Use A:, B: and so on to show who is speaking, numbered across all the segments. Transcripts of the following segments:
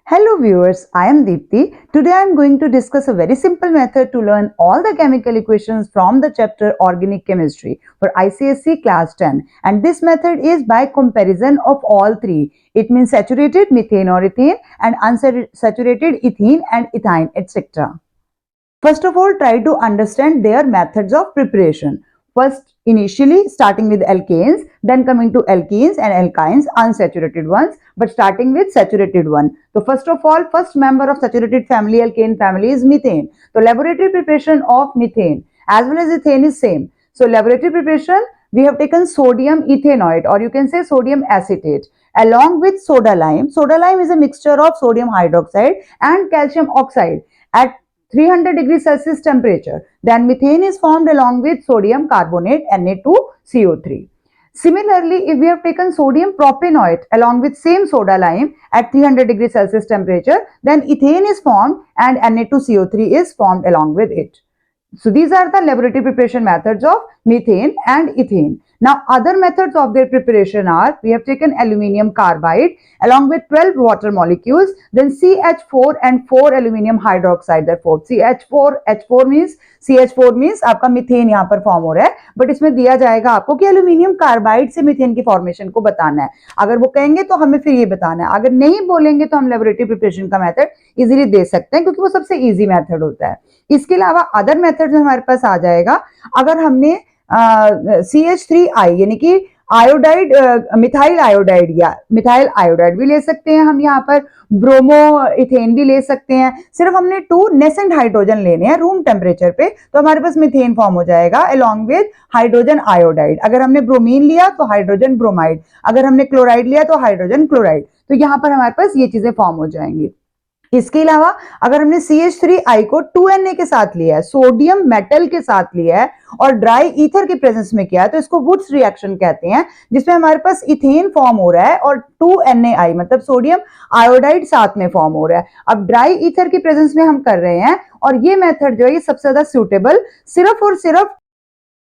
A: Hello viewers, I am Deepti. Today I am going to discuss a very simple method to learn all the chemical equations from the chapter Organic Chemistry for ICSE class 10, and this method is by comparison of all three. It means saturated methane or ethane and unsaturated ethene and ethyne, etc. First of all, try to understand their methods of preparation. First, initially starting with alkanes, then coming to alkenes and alkynes, unsaturated ones, but starting with saturated one. So first of all, first member of saturated family, alkane family, is methane. So laboratory preparation of methane as well as ethane is same. So laboratory preparation, we have taken sodium ethanoate, or you can say sodium acetate, along with soda lime. Soda lime is a mixture of sodium hydroxide and calcium oxide at 300 degrees Celsius temperature. Then methane is formed along with sodium carbonate Na2CO3. Similarly, if we have taken sodium propanoate along with same soda lime at 300 degrees Celsius temperature, then ethane is formed and Na2CO3 is formed along with it. So these are the laboratory preparation methods of methane and ethane. Now other methods of their preparation are, we have taken aluminium carbide along with 12 water molecules, then CH4 and 4 aluminium hydroxide. Therefore CH4 means आपका methane यहाँ पर form हो रहा है, but इसमें दिया जाएगा आपको कि एल्यूमिनियम कार्बाइड से मीथेन की फॉर्मेशन को बताना है. अगर वो कहेंगे तो हमें फिर ये बताना है, अगर नहीं बोलेंगे तो हम लेबोरेटरी प्रिपरेशन का मेथड इजीली दे सकते हैं क्योंकि वो सबसे इजी मेथड होता है. इसके अलावा अदर मेथड में हमारे पास आ जाएगा, अगर हमने CH3I यानी कि आयोडाइड, मिथाइल आयोडाइड या मिथाइल आयोडाइड भी ले सकते हैं हम, यहाँ पर ब्रोमो इथेन भी ले सकते हैं. सिर्फ हमने 2 नेसेंट हाइड्रोजन लेने हैं रूम टेम्परेचर पे, तो हमारे पास मिथेन फॉर्म हो जाएगा अलोंग विद हाइड्रोजन आयोडाइड. अगर हमने ब्रोमीन लिया तो हाइड्रोजन ब्रोमाइड, अगर हमने क्लोराइड लिया तो हाइड्रोजन क्लोराइड. तो यहाँ पर हमारे पास ये चीजें फॉर्म हो जाएंगी. इसके अलावा अगर हमने CH3I को 2Na के साथ लिया है, सोडियम मेटल के साथ लिया है और ड्राई ईथर के प्रेजेंस में किया है, तो इसको वुड्स रिएक्शन कहते हैं, जिसमें हमारे पास इथेन फॉर्म हो रहा है और 2NaI मतलब सोडियम आयोडाइड साथ में फॉर्म हो रहा है. अब ड्राई ईथर के प्रेजेंस में हम कर रहे हैं और ये मेथड जो है ये सबसे ज्यादा सूटेबल सिर्फ और सिर्फ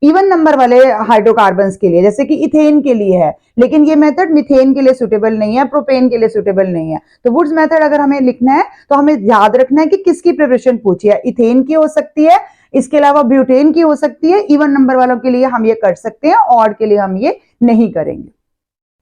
A: इवन नंबर वाले हाइड्रोकार्बन्स के लिए, जैसे कि इथेन के लिए है, लेकिन ये मेथड मिथेन के लिए सुटेबल नहीं है, प्रोपेन के लिए सुटेबल नहीं है. तो वुड्स मेथड अगर हमें लिखना है तो हमें याद रखना है कि किसकी प्रिपरेशन पूछी है. इथेन की हो सकती है, इसके अलावा ब्यूटेन की हो सकती है. इवन नंबर वालों के लिए हम ये कर सकते हैं, ऑड के लिए हम ये नहीं करेंगे.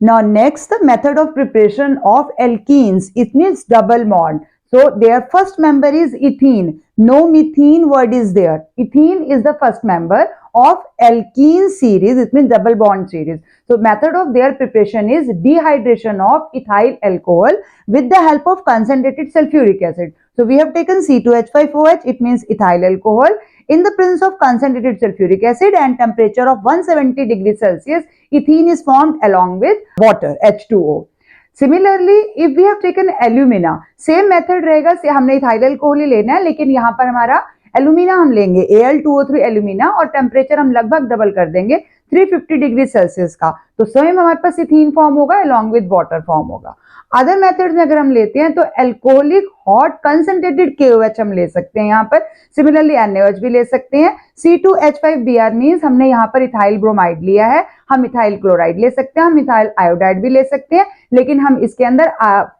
A: Now next, the method of preparation of alkenes. It means double bond. So their first member is ethene. No methene word is there. Ethene is the first member of alkene series. It means double bond series. So method of their preparation is dehydration of ethyl alcohol with the help of concentrated sulfuric acid. So we have taken C2H5OH. It means ethyl alcohol. In the presence of concentrated sulfuric acid and temperature of 170 degrees Celsius, ethene is formed along with water, H2O. Similarly, if we have taken alumina, same method रहेगा, से हमने ethyl alcohol ही लेना है, लेकिन यहाँ पर हमारा alumina हम लेंगे Al2O3 एल्यूमिना और टेम्परेचर हम लगभग डबल कर देंगे 350 डिग्री सेल्सियस का, तो स्वयं हमारे पास इथीन फॉर्म होगा अलॉन्ग विद वाटर फॉर्म होगा. अदर मेथड्स में अगर हम लेते हैं तो एल्कोहलिक हॉट कंसंट्रेटेड KOH हम ले सकते हैं यहाँ पर. सिमिलरली NaOH भी ले सकते हैं. C2H5Br मींस हमने यहाँ पर इथाइल ब्रोमाइड लिया है, हम इथाइल क्लोराइड ले सकते हैं, हम इथाइल आयोडाइड भी ले सकते हैं, लेकिन हम इसके अंदर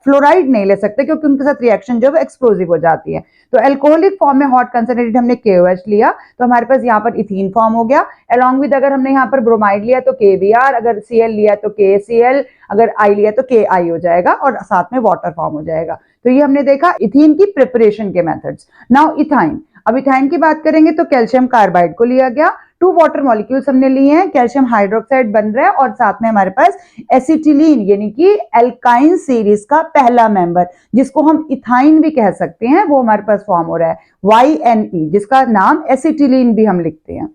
A: फ्लोराइड नहीं ले सकते क्योंकि उनके साथ रिएक्शन जो है एक्सप्लोजिव हो जाती है. तो एल्कोहलिक फॉर्म में हॉट कंसंट्रेटेड हमने KOH लिया तो हमारे पास यहाँ पर इथीन फॉर्म हो गया. अलॉन्ग विद अगर हमने यहाँ पर ब्रोमाइड लिया तो KBr, अगर Cl लिया तो KCl, अगर I लिया तो KI हो जाएगा और साथ में वाटर फॉर्म हो जाएगा. तो ये हमने देखा इथीन की प्रिपरेशन के मेथड्स. Now ethyne. अब इथाइन की बात करेंगे तो कैल्शियम कार्बाइड को लिया गया, 2 वाटर मॉलिक्यूल्स हमने लिए हैं, कैल्शियम हाइड्रोक्साइड बन रहा है और साथ में हमारे पास एसिटिलीन यानी कि एल्काइन सीरीज का पहला मेंबर, जिसको हम इथाइन भी कह सकते हैं, वो हमारे पास फॉर्म हो रहा है YNE, जिसका नाम एसिटिलीन भी हम लिखते हैं.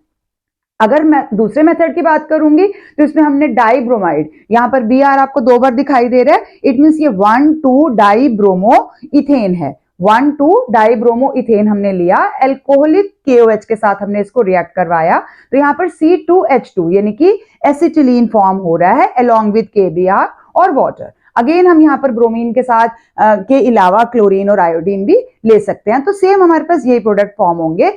A: अगर मैं दूसरे मेथड की बात करूंगी तो इसमें हमने डाई ब्रोमाइड, यहाँ पर Br आपको 2 बार दिखाई दे रहा है, इट मींस ये 1,2 डाई ब्रोमो इथेन है. 1,2 डाई ब्रोमो इथेन हमने लिया, एल्कोहलिक KOH के साथ हमने इसको रिएक्ट करवाया, तो यहाँ पर C2H2 यानी कि एसिटिलीन फॉर्म हो रहा है अलॉन्ग विद KBr और वाटर. अगेन हम यहाँ पर ब्रोमीन के साथ के अलावा क्लोरीन और आयोडीन भी ले सकते हैं. तो सेम हमारे पास यही प्रोडक्ट फॉर्म होंगे.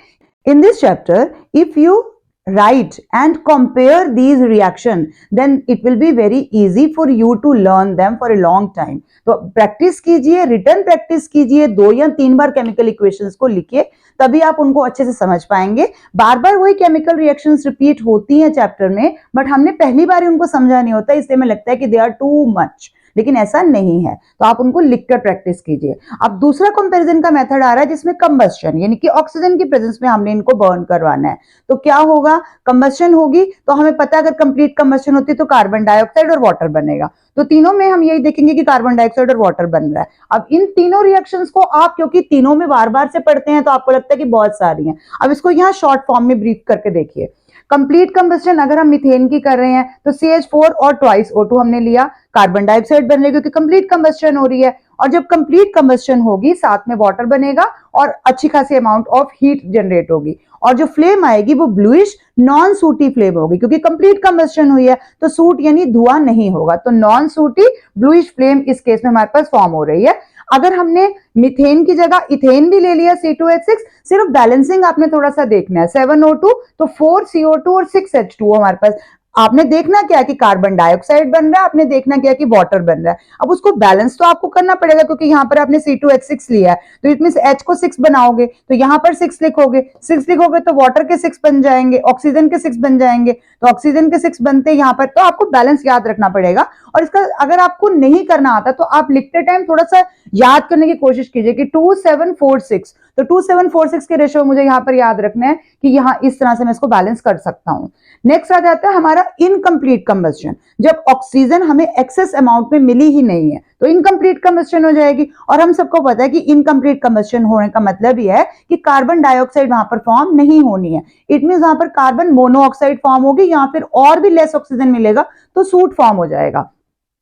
A: In this chapter, if you write and compare these reaction, then it will be very easy for you to learn them for a long time. तो प्रैक्टिस कीजिए, रिटर्न प्रैक्टिस कीजिए, 2 या 3 बार chemical equations को लिखिए, तभी आप उनको अच्छे से समझ पाएंगे। बार बार वही केमिकल रिएक्शंस रिपीट होती हैं चैप्टर में, बट हमने पहली बार ही उनको समझा नहीं होता, इसलिए हमें लगता है कि दे आर टू मच, लेकिन ऐसा नहीं है। तो आप उनको लिखकर प्रैक्टिस कीजिए। अब दूसरा कंपैरिजन का मेथड आ रहा है जिसमें कंबस्शन, यानी कि ऑक्सीजन की प्रेजेंस में हमने इनको बर्न करवाना है। तो क्या होगा, कंबस्शन होगी, तो हमें पता है अगर कंप्लीट कंबस्शन होती है तो कार्बन डाइऑक्साइड और वाटर बनेगा। तो तीनों में हम यही देखेंगे कि कार्बन डाइऑक्साइड और वाटर बन रहा है। अब इन तीनों रिएक्शंस को आप, क्योंकि तीनों में बार बार से पढ़ते हैं तो आपको लगता है कि बहुत सारी हैं, अब इसको यहाँ शॉर्ट फॉर्म में ब्रीफ करके देखिए। कंप्लीट कंबस्शन अगर हम मीथेन की कर रहे हैं तो CH4 और ट्वाइस O2 हमने लिया, कार्बन डाइऑक्साइड बन रही है क्योंकि कंप्लीट कंबस्शन हो रही है। और जब कंप्लीट कंबस्शन होगी साथ में वाटर बनेगा और अच्छी खासी अमाउंट ऑफ हीट जनरेट होगी, और जो फ्लेम आएगी वो ब्लूइश नॉन सूटी फ्लेम होगी, क्योंकि कंप्लीट कंबस्शन हुई है तो सूट यानी धुआं नहीं होगा, तो नॉन सूटी ब्लूइश फ्लेम इस केस में हमारे पास फॉर्म हो रही है। अगर हमने मीथेन की जगह इथेन भी ले लिया C2H6, सिर्फ बैलेंसिंग आपने थोड़ा सा देखना है, 7O2 तो 4CO2 और 6H2O हमारे पास। आपने देखना क्या है कि कार्बन डाइऑक्साइड बन रहा है, आपने देखना क्या है कि वाटर बन रहा है। अब उसको बैलेंस तो आपको करना पड़ेगा, क्योंकि यहाँ पर आपने C2H6 लिया है, तो इट मींस H को 6 बनाओगे तो यहाँ पर 6 लिखोगे, 6 लिखोगे तो वाटर के 6 बन जाएंगे, ऑक्सीजन के 6 बन जाएंगे, तो ऑक्सीजन के 6 बनते यहाँ पर, तो आपको बैलेंस याद रखना पड़ेगा। और इसका अगर आपको नहीं करना आता तो आप लिखते टाइम थोड़ा सा याद करने की कोशिश कीजिए कि 2746, तो 2746 के रेशियो मुझे यहाँ पर याद रखना है कि यहाँ इस तरह से मैं इसको बैलेंस कर सकता हूँ। नेक्स्ट आ जाता है हमारा इनकम्प्लीट कंबस्शन, जब ऑक्सीजन हमें एक्सेस अमाउंट में मिली ही नहीं है तो इनकम्प्लीट कंबस्शन हो जाएगी। और हम सबको पता है कि इनकम्प्लीट कंबस्शन होने का मतलब ही है कि कार्बन डाइऑक्साइड वहां पर फॉर्म नहीं होनी है, इट मींस वहां पर कार्बन मोनोऑक्साइड फॉर्म होगी या फिर और भी लेस ऑक्सीजन मिलेगा तो सूट फॉर्म हो जाएगा।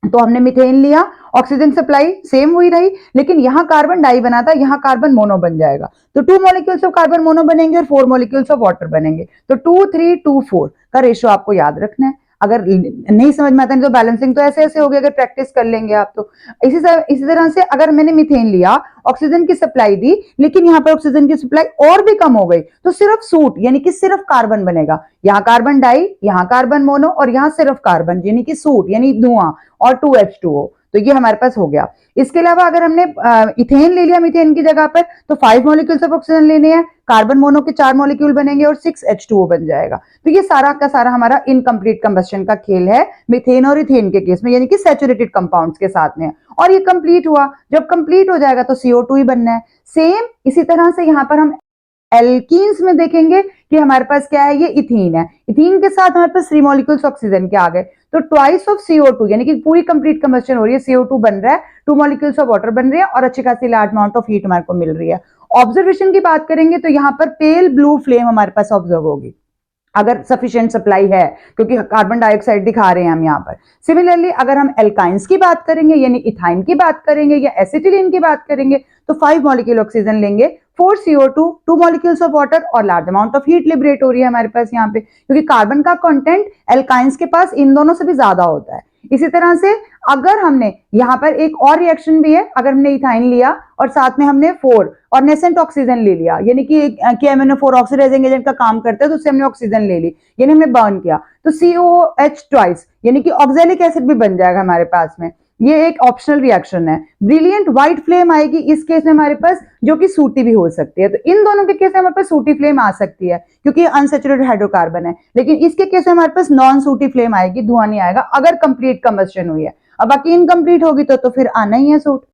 A: तो हमने मीथेन लिया, ऑक्सीजन सप्लाई सेम वही रही, लेकिन यहां कार्बन डाई बना था, यहां कार्बन मोनो बन जाएगा, तो 2 मॉलिक्यूल्स ऑफ कार्बन मोनो बनेंगे और 4 मॉलिक्यूल्स ऑफ वाटर बनेंगे, तो 2 3 2 4 का रेशियो आपको याद रखना है। अगर नहीं समझ में आता है तो बैलेंसिंग तो ऐसे ऐसे होगी, अगर प्रैक्टिस कर लेंगे आप तो। इसी तरह से अगर मैंने मीथेन लिया, ऑक्सीजन की सप्लाई दी, लेकिन यहाँ पर ऑक्सीजन की सप्लाई और भी कम हो गई, तो सिर्फ सूट यानी कि सिर्फ कार्बन बनेगा, यहाँ कार्बन डाई, यहाँ कार्बन मोनो और यहाँ सिर्फ कार्बन यानी कि सूट यानी धुआं और 2H2O, तो ये हमारे पास हो गया। इसके अलावा अगर हमने इथेन ले लिया मीथेन की जगह पर, तो 5 मॉलिक्यूल्स ऑफ ऑक्सीजन लेने हैं, कार्बन मोनो के 4 मॉलिक्यूल बनेंगे और 6H2O बन जाएगा। तो ये सारा का सारा हमारा इनकम्प्लीट कंबस्शन का खेल है मीथेन और इथेन के केस में, यानी कि सैचुरेटेड कंपाउंड्स के साथ में। और ये कंप्लीट हुआ, जब कंप्लीट हो जाएगा तो CO2 ही बनना है। सेम इसी तरह से यहाँ पर हम एल्कीन्स में देखेंगे कि हमारे पास क्या है, ये इथीन है, इथीन के साथ हमारे पास 3 मॉलिक्यूल्स ऑक्सीजन के आ गए, तो ट्वाइस ऑफ CO2 यानी कि पूरी कंप्लीट कंबस्शन हो रही है, CO2 बन रहा है, 2 मॉलिक्यूल्स ऑफ वाटर बन रही है और अच्छी खासी लार्ज अमाउंट ऑफ हीट हमारे को मिल रही है। ऑब्जर्वेशन की बात करेंगे तो यहाँ पर पेल ब्लू फ्लेम हमारे पास ऑब्जर्व होगी अगर सफिशिएंट सप्लाई है, क्योंकि कार्बन डाइऑक्साइड दिखा रहे हैं हम यहाँ पर। सिमिलरली अगर हम एल्काइंस की बात करेंगे यानी इथाइन की बात करेंगे या एसिटिलीन की बात करेंगे, तो 5 मॉलिक्यूल ऑक्सीजन लेंगे, 4 CO2, 2 मॉलिक्यूल्स ऑफ वाटर और large amount of heat liberate हो रही है हमारे पास यहाँ पे, क्योंकि कार्बन का कंटेंट एल्काइंस के पास इन दोनों से भी ज्यादा होता है। इसी तरह से अगर हमने यहाँ पर एक और रिएक्शन भी है, अगर हमने इथाइन लिया और साथ में हमने 4 और नेसेंट ऑक्सीजन ले लिया, यानी कि MnO4 ऑक्सीडाइजिंग एजेंट का काम करता है, तो उससे हमने ऑक्सीजन ले ली, यानी हमने बर्न किया, तो COH ट्वाइस यानी कि ऑक्सैलिक एसिड भी बन जाएगा हमारे पास में। ये एक ऑप्शनल रिएक्शन है। ब्रिलियंट व्हाइट फ्लेम आएगी इस केस में हमारे पास, जो कि सूटी भी हो सकती है, तो इन दोनों के केस में हमारे पास सूटी फ्लेम आ सकती है क्योंकि अनसैचुरेटेड हाइड्रोकार्बन है, लेकिन इसके केस में हमारे पास नॉन सूटी फ्लेम आएगी, धुआं नहीं आएगा अगर कंप्लीट कंबस्शन हुई है। अब बाकी इनकम्प्लीट होगी तो फिर आना ही है सूट।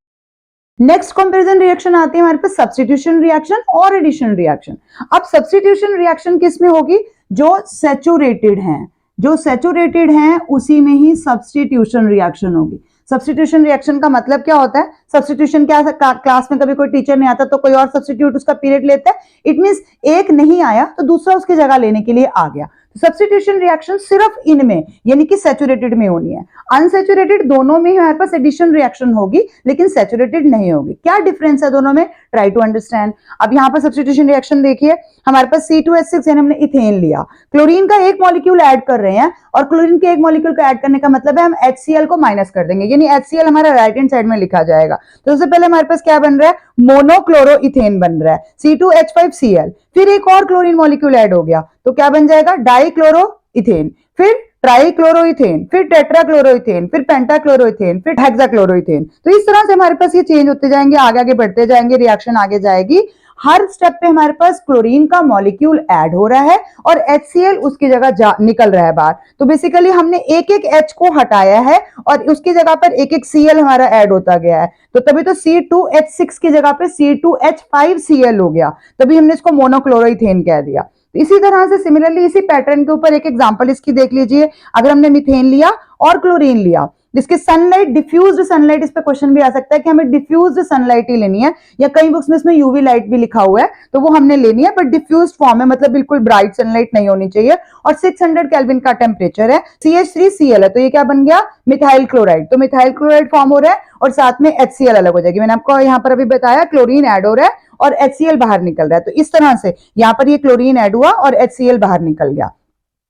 A: नेक्स्ट कंपैरिजन रिएक्शन आती है हमारे पास सब्स्टिट्यूशन रिएक्शन और एडिशन रिएक्शन। अब सब्स्टिट्यूशन रिएक्शन किस में होगी, जो सैचुरेटेड हैं, जो सैचुरेटेड हैं उसी में ही सब्स्टिट्यूशन रिएक्शन होगी। सब्स्टिट्यूशन रिएक्शन का मतलब क्या होता है, सब्स्टिट्यूशन क्या क्लास में कभी कोई टीचर नहीं आता तो कोई और सब्स्टिट्यूट उसका पीरियड लेता है, इट मींस एक नहीं आया तो दूसरा उसकी जगह लेने के लिए आ गया। सब्स्टिट्यूशन रिएक्शन सिर्फ इनमें यानी कि सैचुरेटेड में होनी है, अनसैचुरेटेड दोनों में हमारे पास एडिशन रिएक्शन होगी लेकिन सैचुरेटेड नहीं होगी। क्या डिफरेंस है दोनों में, ट्राई टू अंडरस्टैंड। अब यहाँ पर सब्स्टिट्यूशन रिएक्शन देखिए, हमारे पास C2H6 यानी हमने इथेन लिया, क्लोरीन का एक मॉलिक्यूल ऐड कर रहे हैं और क्लोरीन के एक मॉलिक्यूल को ऐड करने का मतलब है हम HCl को माइनस कर देंगे, यानी HCl हमारा राइट हैंड साइड में लिखा जाएगा। तो सबसे पहले हमारे पास क्या बन रहा है, मोनोक्लोरोइथेन बन रहा है, C2H5Cl। फिर एक और क्लोरीन मॉलिक्यूल ऐड हो गया तो क्या बन जाएगा, डाइक्लोरोइथेन, फिर ट्राइक्लोरोइथेन, फिर टेट्राक्लोरोइथेन, फिर पेंटाक्लोरोइथेन, फिर हेक्साक्लोरोइथेन। तो इस तरह से हमारे पास ये चेंज होते जाएंगे, आगे आगे बढ़ते जाएंगे, रिएक्शन आगे जाएगी। हर स्टेप पे हमारे पास क्लोरीन का मॉलिक्यूल ऐड हो रहा है और HCl उसकी जगह निकल रहा है बाहर। तो बेसिकली हमने एक एक H को हटाया है और उसकी जगह पर एक एक Cl हमारा ऐड होता गया है। तो तभी तो C2H6 की जगह पे C2H5Cl हो गया, तभी हमने इसको मोनोक्लोरोइथेन कह दिया। तो इसी तरह से सिमिलरली इसी पैटर्न के ऊपर एक एग्जांपल इसकी देख लीजिए। अगर हमने मीथेन लिया और क्लोरीन लिया, जिसके सनलाइट, डिफ्यूज्ड सनलाइट, इस पे क्वेश्चन भी आ सकता है कि हमें डिफ्यूज्ड सनलाइट ही लेनी है, या कई बुक्स में इसमें यूवी लाइट भी लिखा हुआ है तो वो हमने लेनी है, बट डिफ्यूज्ड फॉर्म है, मतलब बिल्कुल ब्राइट सनलाइट नहीं होनी चाहिए। और 600 केल्विन का टेम्परेचर है, CH3Cl है, तो ये क्या बन गया, मिथाइल क्लोराइड। तो मिथाइल क्लोराइड फॉर्म हो रहा है और साथ में HCl अलग हो जाएगी। मैंने आपको यहाँ पर अभी बताया क्लोरीन ऐड हो रहा है और HCl बाहर निकल रहा है। तो इस तरह से यहाँ पर ये क्लोरीन ऐड हुआ और HCl बाहर निकल गया।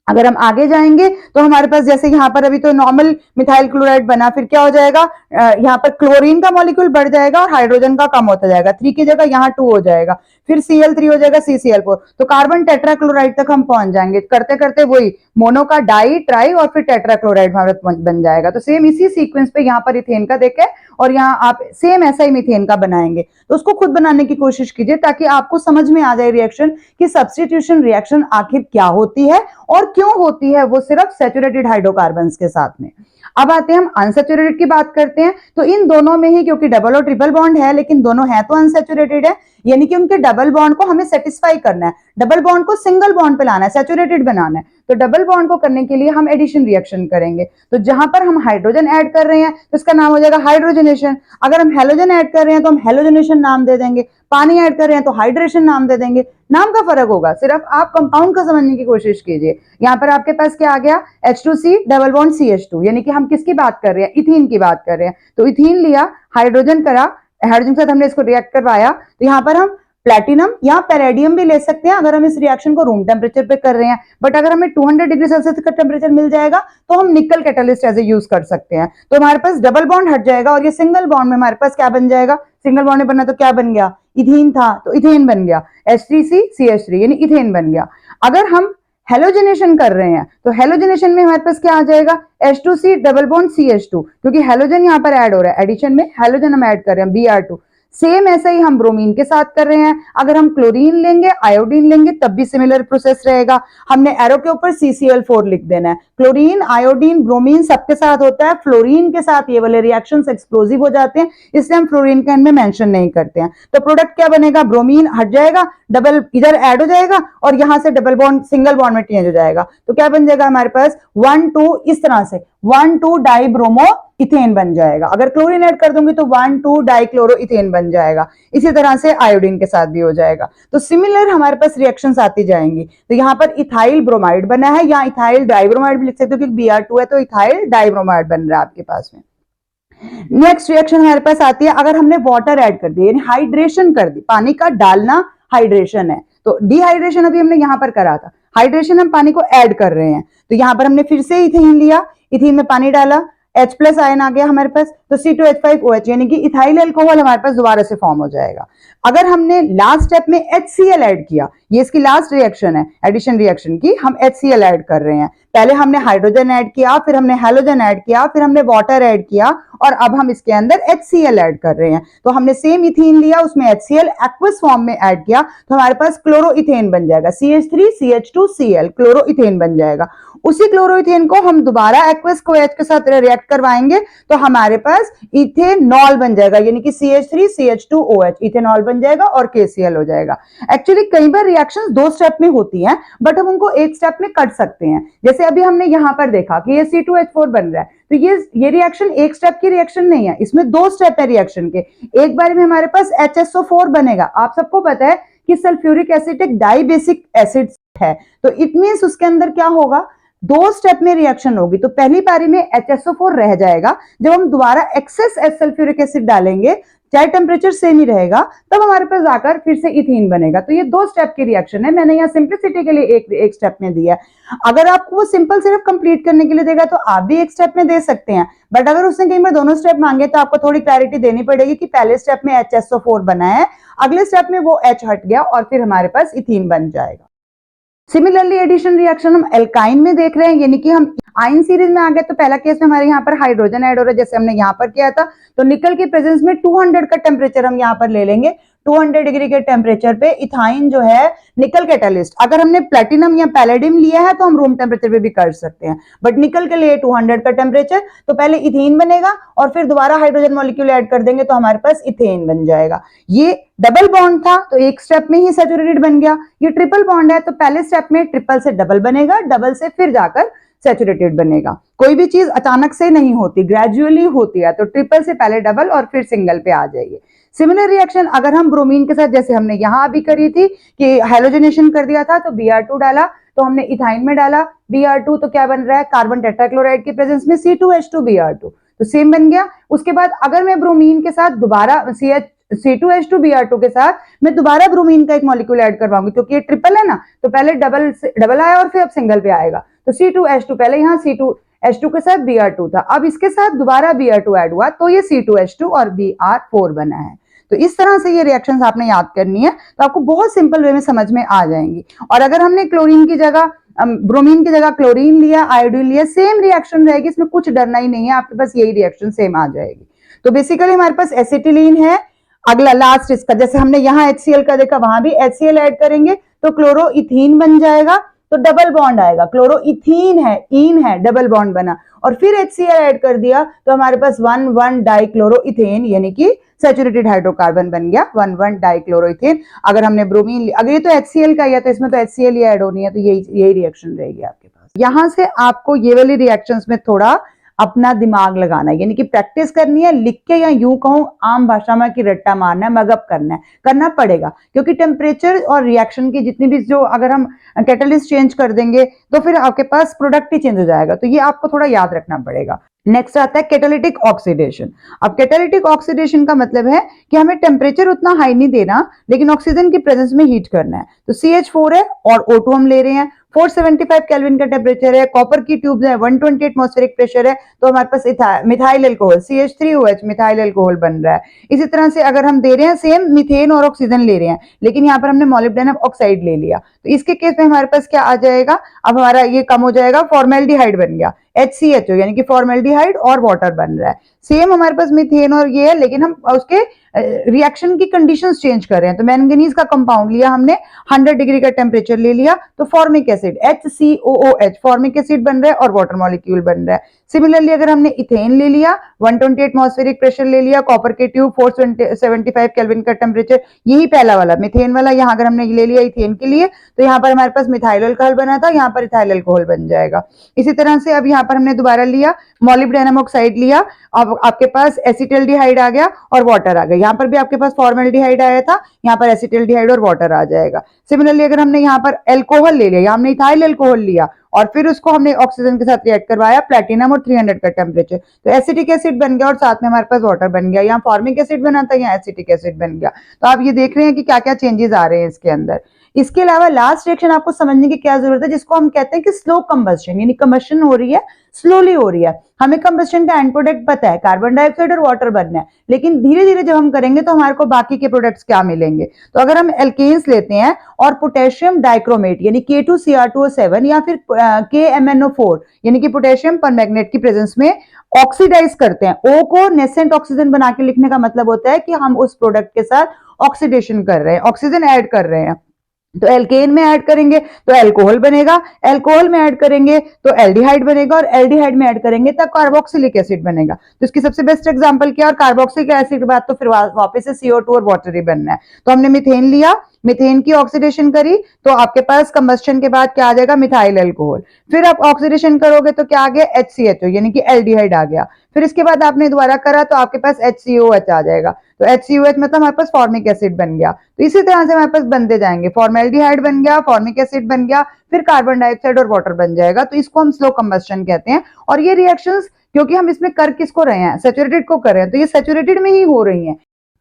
A: अगर हम आगे जाएंगे तो हमारे पास जैसे यहाँ पर अभी तो नॉर्मल मिथाइल क्लोराइड बना, फिर क्या हो जाएगा, यहाँ पर क्लोरीन का मॉलिक्यूल बढ़ जाएगा और हाइड्रोजन का कम होता जाएगा, 3 की जगह यहाँ 2 हो जाएगा, फिर Cl3 हो जाएगा, CCl4, तो कार्बन टेट्राक्लोराइड तक हम पहुंच जाएंगे। करते करते वही मोनो का डाई, ट्राई और फिर टेट्राक्लोराइड भारत बन जाएगा। तो सेम इसी सीक्वेंस पे यहाँ पर इथेन का देखे और यहाँ आप सेम ऐसा ही मीथेन का बनाएंगे। तो उसको खुद बनाने की कोशिश कीजिए ताकि आपको समझ में आ जाए रिएक्शन कि सब्स्टिट्यूशन रिएक्शन आखिर क्या होती है और क्यों होती है, वो सिर्फ सैचुरेटेड हाइड्रोकार्बन्स के साथ में। अब आते हैं हम अनसैचुरेटेड की बात करते हैं। तो इन दोनों में ही, क्योंकि डबल और ट्रिपल बॉन्ड है लेकिन दोनों है तो अनसैचुरेटेड है, यानी कि उनके डबल बॉन्ड को हमें सेटिस्फाई करना है, डबल बॉन्ड को सिंगल बॉन्ड पे लाना है, सैचुरेटेड बनाना है। तो डबल बॉन्ड को करने के लिए हम एडिशन रिएक्शन करेंगे। तो जहां पर हम हाइड्रोजन ऐड कर रहे हैं तो इसका नाम हो जाएगा हाइड्रोजनेशन। अगर हम हेलोजन ऐड कर रहे हैं तो हम हेलोजनेशन नाम दे देंगे। पानी ऐड कर रहे हैं तो हाइड्रेशन नाम दे देंगे। नाम का फर्क होगा, सिर्फ आप कंपाउंड का समझने की कोशिश कीजिए। यहाँ पर आपके पास क्या आ गया, H2C डबल बॉन्ड CH2, यानी कि हम किसकी बात कर रहे हैं, इथीन की बात कर रहे हैं। तो इथीन लिया, हाइड्रोजन करा, हाइड्रोजन के साथ हमने इसको रिएक्ट करवाया, तो यहाँ पर हम प्लैटिनम या पैरेडियम भी ले सकते हैं अगर हम इस रिएक्शन को रूम टेम्परेचर पे कर रहे हैं। बट अगर हमें 200 डिग्री सेल्सियस का टेम्परेचर मिल जाएगा तो हम निकल कैटलिस्ट एज ए यूज कर सकते हैं। तो हमारे पास डबल बॉन्ड हट जाएगा और ये सिंगल बॉन्ड में हमारे पास क्या बन जाएगा, सिंगल बॉन्ड में बना तो क्या बन गया, इथीन था तो इथेन बन गया, H3CCH3 यानी इथेन बन गया। अगर हम हेलोजनेशन कर रहे हैं तो हेलोजनेशन में हमारे पास क्या आ जाएगा, H2C डबल बॉन्ड CH2, क्योंकि हेलोजन यहाँ पर ऐड हो रहा है, एडिशन में हेलोजन हम ऐड कर रहे हैं Br2। सेम ऐसा ही हम ब्रोमीन के साथ कर रहे हैं। अगर हम क्लोरीन लेंगे, आयोडीन लेंगे, तब भी सिमिलर प्रोसेस रहेगा। हमने एरो के ऊपर CCl4 लिख देना है। क्लोरीन, आयोडीन, ब्रोमीन सबके साथ होता है, फ्लोरीन के साथ ये वाले रिएक्शंस एक्सप्लोजिव हो जाते हैं, इसलिए हम फ्लोरीन का इनमें मेंशन नहीं करते हैं। तो प्रोडक्ट क्या बनेगा, ब्रोमीन हट जाएगा, डबल इधर ऐड हो जाएगा और यहां से डबल बॉन्ड सिंगल बॉन्ड में चेंज हो जाएगा। तो क्या बन जाएगा हमारे पास 1,2, इस तरह से 1,2 डाइब्रोमो इथेन बन जाएगा। अगर क्लोरीन ऐड कर दूंगी तो 1,2 डाइक्लोरो इथेन बन जाएगा। इसी तरह से आयोडीन के साथ भी हो जाएगा। तो सिमिलर हमारे पास रिएक्शंस आती जाएंगी। तो यहाँ पर इथाइल ब्रोमाइड बना है, या इथाइल डाइब्रोमाइड भी लिख सकते हो क्योंकि Br2 है तो इथाइल डाइब्रोमाइड बन रहा है आपके पास में। नेक्स्ट रिएक्शन हमारे पास आती है, अगर हमने वाटर ऐड कर दिया, यानी हाइड्रेशन कर दी, पानी का डालना हाइड्रेशन है। तो डिहाइड्रेशन अभी हमने यहाँ पर करा था, हाइड्रेशन हम पानी को ऐड कर रहे हैं। तो यहाँ पर हमने फिर से इथेन लिया, इथेन में पानी डाला, H प्लस आयन आ गया हमारे पास, तो C2H5OH यानी कि इथाइल अल्कोहल हमारे पास दोबारा से फॉर्म हो जाएगा। अगर हमने लास्ट स्टेप में HCl ऐड किया, ये इसकी लास्ट रिएक्शन है एडिशन रिएक्शन की, हम HCl ऐड कर रहे हैं। पहले हमने हाइड्रोजन ऐड किया, फिर हमने हेलोजन ऐड किया, फिर हमने वाटर ऐड किया और अब हम इसके अंदर HCl ऐड कर रहे हैं। तो हमने सेम इथीन लिया, उसमें HCl एक्वस फॉर्म में ऐड किया, तो हमारे पास क्लोरोइथेन बन जाएगा, CH3CH2Cl क्लोरोइथेन बन जाएगा। उसी क्लोरोइथेन को हम दोबारा एक्वस को H के साथ रिएक्ट करवाएंगे तो हमारे पास इथेनॉल बन जाएगा, यानी कि CH3CH2OH इथेनॉल बन जाएगा और KCl हो जाएगा। एक्चुअली कई बार रिएक्शंस 2 स्टेप में होती हैं, बट हम उनको एक स्टेप में कर सकते हैं। जैसे अभी हमने यहाँ पर देखा कि ये C2H4 बन रहा है, तो ये रिएक्शन एक स्टेप की रिएक्शन नहीं है, इसमें 2 स्टेप है रिएक्शन के। एक बार में हमारे पास HSO4 बनेगा। आप सबको पता है कि सल्फ्यूरिक एसिड एक डाइबेसिक एसिड है, तो इट मींस उसके अंदर क्या होगा, 2 स्टेप में रिएक्शन होगी। तो पहली पारी में HSO4 रह जाएगा, जब हम दोबारा एक्सेस सल्फ्यूरिक एसिड डालेंगे चाहे टेम्परेचर सेम ही रहेगा, तब हमारे पास जाकर फिर से इथीन बनेगा। तो ये 2 स्टेप की रिएक्शन है, मैंने यहाँ सिंप्लिसिटी के लिए एक स्टेप में दिया है। अगर आपको वो सिंपल सिर्फ कंप्लीट करने के लिए देगा तो आप भी एक स्टेप में दे सकते हैं, बट अगर उसने कई बार दोनों स्टेप मांगे तो आपको थोड़ी क्लैरिटी देनी पड़ेगी कि पहले स्टेप में HSO4 बना है, अगले स्टेप में वो H हट गया और फिर हमारे पास इथीन बन जाएगा। सिमिलरली एडिशन रिएक्शन हम एल्काइन में देख रहे हैं, यानी कि हम आयन सीरीज में आ गए तो पहला केस में हमारे यहाँ पर हाइड्रोजन ऐड हो रहा है, जैसे हमने यहाँ पर किया था। तो निकल के प्रेजेंस में 200 का टेम्परेचर हम यहाँ पर ले लेंगे, 200 डिग्री के टेम्परेचर पे इथाइन जो है निकल कैटालिस्ट। अगर हमने प्लेटिनम या पैलेडियम लिया है तो हम रूम टेम्परेचर पे भी कर सकते हैं, बट निकल के लिए 200 का टेम्परेचर, तो पहले इथीन बनेगा और फिर दोबारा हाइड्रोजन मॉलिक्यूल ऐड कर देंगे तो हमारे पास इथेन बन जाएगा। ये डबल बॉन्ड था तो एक स्टेप में ही सैचुरेटेड बन गया। ये ट्रिपल बॉन्ड है तो पहले स्टेप में ट्रिपल से डबल बनेगा, डबल से फिर जाकर सैचुरेटेड बनेगा। कोई भी चीज अचानक से नहीं होती, ग्रेजुअली होती है, तो ट्रिपल से पहले डबल और फिर सिंगल पे आ जाइए। सिमिलर रिएक्शन अगर हम ब्रोमीन के साथ, जैसे हमने यहां अभी करी थी कि हैलोजनेशन कर दिया था तो Br2 डाला, तो हमने इथाइन में डाला Br2, तो क्या बन रहा है, कार्बन टेट्राक्लोराइड के प्रेजेंस में C2H2Br2, तो सेम बन गया। उसके बाद अगर मैं ब्रोमीन के साथ दोबारा C2H2Br2 के साथ मैं दोबारा ब्रोमीन का एक मॉलिक्यूल ऐड करवाऊंगी, क्योंकि ये ट्रिपल है ना, तो पहले डबल आया और फिर अब सिंगल पे आएगा। तो C2H2, पहले यहाँ C2H2 के साथ Br2 था, अब इसके साथ दोबारा Br2 ऐड हुआ तो ये C2H2 और Br4 बना है। तो इस तरह से ये रिएक्शंस आपने याद करनी है, तो आपको बहुत सिंपल वे में समझ में आ जाएंगी। और अगर हमने क्लोरीन की जगह ब्रोमीन की जगह क्लोरीन लिया, आयोडीन लिया, सेम रिएक्शन रहेगी, इसमें कुछ डरना ही नहीं है, आपके पास यही रिएक्शन सेम आ जाएगी। तो बेसिकली हमारे पास एसिटिलीन है। अगला लास्ट इसका, जैसे हमने यहाँ HCl का देखा, वहां भी HCl ऐड करेंगे तो क्लोरोइथीन बन जाएगा, तो डबल बॉन्ड आएगा, क्लोरोइथीन है, ईन है, डबल बॉन्ड बना, और फिर HCl ऐड कर दिया तो हमारे पास 1,1 डाइक्लोरोइथेन, यानी कि सैचुरेटेड हाइड्रोकार्बन बन गया, 1,1 डाइक्लोरोइथेन। अगर हमने ब्रोमीन, अगर ये तो HCl का ही है तो इसमें तो HCl ही ऐड होनी है, तो यही रिएक्शन रहेगी आपके पास। यहां से आपको ये वाली रिएक्शंस में थोड़ा अपना दिमाग लगाना है, यानी कि प्रैक्टिस करनी है, लिख के या यूं कहूं आम भाषा में कि रट्टा मारना है, मगअप करना है, करना पड़ेगा, क्योंकि टेम्परेचर और रिएक्शन की जितनी भी, जो अगर हम कैटलिस्ट चेंज कर देंगे तो फिर आपके पास प्रोडक्ट ही चेंज हो जाएगा, तो ये आपको थोड़ा याद रखना पड़ेगा। नेक्स्ट आता है कैटालिटिक ऑक्सीडेशन। अब कैटालिटिक ऑक्सीडेशन का मतलब है कि हमें टेम्परेचर उतना हाई नहीं देना, लेकिन ऑक्सीजन की प्रेजेंस में हीट करना है। तो CH4 है और O2 हम ले रहे हैं, 475 केल्विन का टेम्परेचर है, कॉपर की ट्यूब्स है, 120 एटमॉस्फेरिक प्रेशर है, तो हमारे पास methyl alcohol CH3OH methyl alcohol बन रहा है। इसी तरह से अगर हम दे रहे हैं सेम मीथेन और ऑक्सीजन ले रहे हैं, लेकिन यहाँ पर हमने मॉलिब्डेनम ऑक्साइड ले लिया, तो इसके केस में हमारे पास क्या आ जाएगा, अब हमारा ये कम हो जाएगा, फॉर्मेल्डिहाइड बन गया, HCHO, यानी कि फॉर्मेल्डिहाइड और वाटर बन रहा है। सेम हमारे पास मीथेन और ये है, लेकिन हम उसके रिएक्शन की कंडीशंस चेंज कर रहे हैं। तो मैंगनीज का कंपाउंड लिया हमने, 100 डिग्री का टेम्परेचर ले लिया, तो formic acid HCOOH formic acid बन रहा है और वाटर मॉलिक्यूल बन रहा है। सिमिलरली अगर हमने इथेन ले लिया, 120 एटमॉस्फेरिक प्रेशर ले लिया, कॉपर के ट्यूब, 475 केल्विन का टेम्परेचर, यही पहला वाला मिथेन वाला, यहाँ अगर हमने ले लिया इथेन के लिए तो यहाँ पर हमारे पास मिथाइल अल्कोहल बना था, यहाँ पर इथाइल अल्कोहल बन जाएगा। इसी तरह से अब यहाँ पर हमने दोबारा लिया, मॉलिब्डेनम ऑक्साइड लिया, अब आपके पास एसिटल्डिहाइड आ गया और वाटर आ गया, यहाँ पर भी आपके पास फॉर्मेल्डिहाइड आया था, यहाँ पर एसिटल्डिहाइड और वाटर आ जाएगा। सिमिलरली अगर हमने यहाँ पर अल्कोहल ले लिया, हमने इथाइल अल्कोहल लिया और फिर उसको हमने ऑक्सीजन के साथ रिएक्ट करवाया, प्लैटिनम और 300 का टेम्परेचर, तो एसिटिक एसिड बन गया और साथ में हमारे पास वाटर बन गया। यहाँ फॉर्मिक एसिड बना था, यहाँ एसिटिक एसिड बन गया। तो आप ये देख रहे हैं कि क्या क्या चेंजेस आ रहे हैं इसके अंदर। इसके अलावा लास्ट रिएक्शन आपको समझने की क्या जरूरत है, जिसको हम कहते हैं कि स्लो कंबस्शन, यानी कंबस्शन हो रही है, स्लोली हो रही है। हमें कंबस्शन का एंड प्रोडक्ट पता है, कार्बन डाइऑक्साइड और वाटर बनना है, लेकिन धीरे धीरे जब हम करेंगे तो हमारे को बाकी के प्रोडक्ट्स क्या मिलेंगे। तो अगर हम एल्केन्स लेते हैं और पोटेशियम डाइक्रोमेट यानी K2Cr2O7 या फिर KMnO4 यानी कि पोटेशियम परमैंगनेट की प्रेजेंस में ऑक्सीडाइज करते हैं, O को नेसेंट ऑक्सीजन बना के लिखने का मतलब होता है कि हम उस प्रोडक्ट के साथ ऑक्सीडेशन कर रहे हैं, ऑक्सीजन ऐड कर रहे हैं। तो एल्केन में ऐड करेंगे तो अल्कोहल बनेगा, अल्कोहल में ऐड करेंगे तो एल्डिहाइड बनेगा, और एल्डिहाइड में ऐड करेंगे तो कार्बोक्सिलिक एसिड बनेगा। तो इसकी सबसे बेस्ट एग्जांपल क्या, और कार्बोक्सिलिक एसिड के बाद तो फिर वापस से CO2 और वाटर ही बनना है। तो हमने मीथेन लिया, मीथेन की ऑक्सीडेशन करी तो आपके पास कंबस्शन के बाद क्या आ जाएगा, मिथाइल अल्कोहल। फिर आप ऑक्सीडेशन करोगे तो क्या आ गया, HCHO यानी कि एल्डिहाइड आ गया। फिर इसके बाद आपने दोबारा करा तो आपके पास HCOH आ जाएगा, तो HCOH मतलब हमारे पास फॉर्मिक एसिड बन गया। तो इसी तरह से हमारे पास बनते जाएंगे, फॉर्मेल्डिहाइड बन गया, फॉर्मिक एसिड बन गया, फिर कार्बन डाइऑक्साइड और वाटर बन जाएगा। तो इसको हम स्लो कंबस्शन कहते हैं। और ये रिएक्शंस क्योंकि हम इसमें कर किसको रहे हैं, सैचुरेटेड को कर रहे हैं, तो ये सैचुरेटेड में ही हो रही हैं।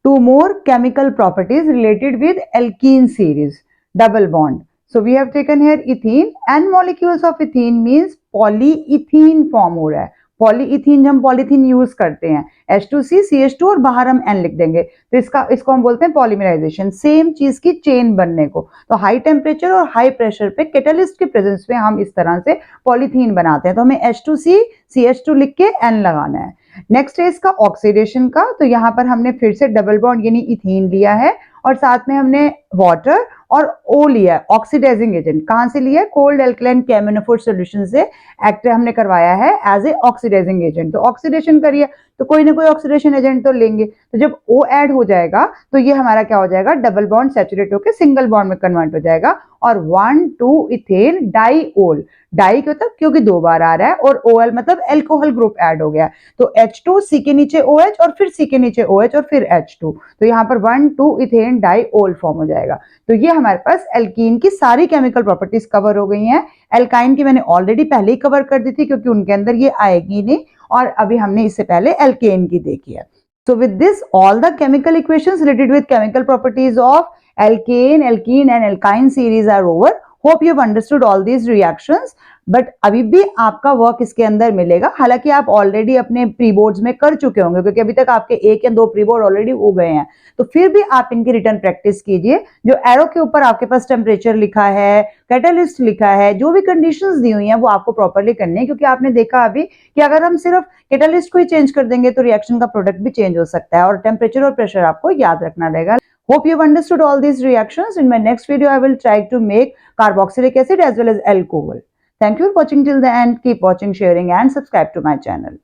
A: two more chemical properties related with alkene series, double bond. So we have taken here ethene, n molecules of ethene means polyethene form हो रहा है. पॉलीइथीन जब हम पॉलीथीन यूज करते हैं H2C CH2 और बाहर हम N लिख देंगे तो इसको हम बोलते हैं पॉलीमराइजेशन, सेम चीज की चेन बनने को. तो हाई टेम्परेचर और हाई प्रेशर पे कैटलिस्ट के प्रेजेंस में हम इस तरह से पॉलीथीन बनाते हैं. तो हमें H2C CH2 लिख के N लगाना है. नेक्स्ट है इसका ऑक्सीडेशन का. तो यहाँ पर हमने फिर से डबल बॉन्ड यानी इथीन लिया है और साथ में हमने वाटर और O लिया है ऑक्सीडाइजिंग एजेंट. कहां से लिया है? कोल्ड एल्कलाइन केमिनोफोर सॉल्यूशन से एक्ट हमने करवाया है एज ए ऑक्सीडाइजिंग एजेंट. तो ऑक्सीडेशन करिए तो कोई ना कोई ऑक्सीडेशन एजेंट तो लेंगे. तो जब O ऐड हो जाएगा तो ये हमारा क्या हो जाएगा? डबल बॉन्ड सैचुरेट होकर सिंगल बॉन्ड में कन्वर्ट हो जाएगा और 1,2 इथेन डाईओल. डाई क्यों? तब क्योंकि दो बार आ रहा है और OL मतलब एल्कोहल ग्रुप ऐड हो गया. तो H2 C के नीचे OH और फिर C के नीचे OH और फिर H2. तो यहाँ पर 1,2 इथेन डाईओल फॉर्म हो जाएगा. तो ये हमारे पास एल्कीन की सारी केमिकल प्रॉपर्टीज कवर हो गई हैं. एल्काइन की मैंने ऑलरेडी पहले ही कवर कर दी थी क्योंकि उनके अंदर ये आएगी नहीं और अभी हमने इससे पहले एल्केन की देखी है. So with this, all the chemical equations related with chemical properties of alkane, alkene and alkyne series are over. Hope you have understood all these reactions. But अभी भी आपका वर्क इसके अंदर मिलेगा. हालांकि आप ऑलरेडी अपने प्री बोर्ड्स में कर चुके होंगे क्योंकि अभी तक आपके 1 या 2 प्री बोर्ड ऑलरेडी हो गए हैं. तो फिर भी आप इनकी रिटर्न प्रैक्टिस कीजिए. जो एरो के ऊपर आपके पास टेम्परेचर लिखा है, कैटलिस्ट लिखा है, जो भी कंडीशंस दी हुई हैं वो आपको प्रॉपरली करनी है क्योंकि आपने देखा अभी कि अगर हम सिर्फ कैटलिस्ट को ही चेंज कर देंगे तो रिएक्शन का प्रोडक्ट भी चेंज हो सकता है और टेम्परेचर और प्रेशर आपको याद रखना रहेगा. Hope you have understood all these reactions. In my next video, I will try to make carboxylic acid as well as alcohol. Thank you for watching till the end. Keep watching, sharing and subscribe to my channel.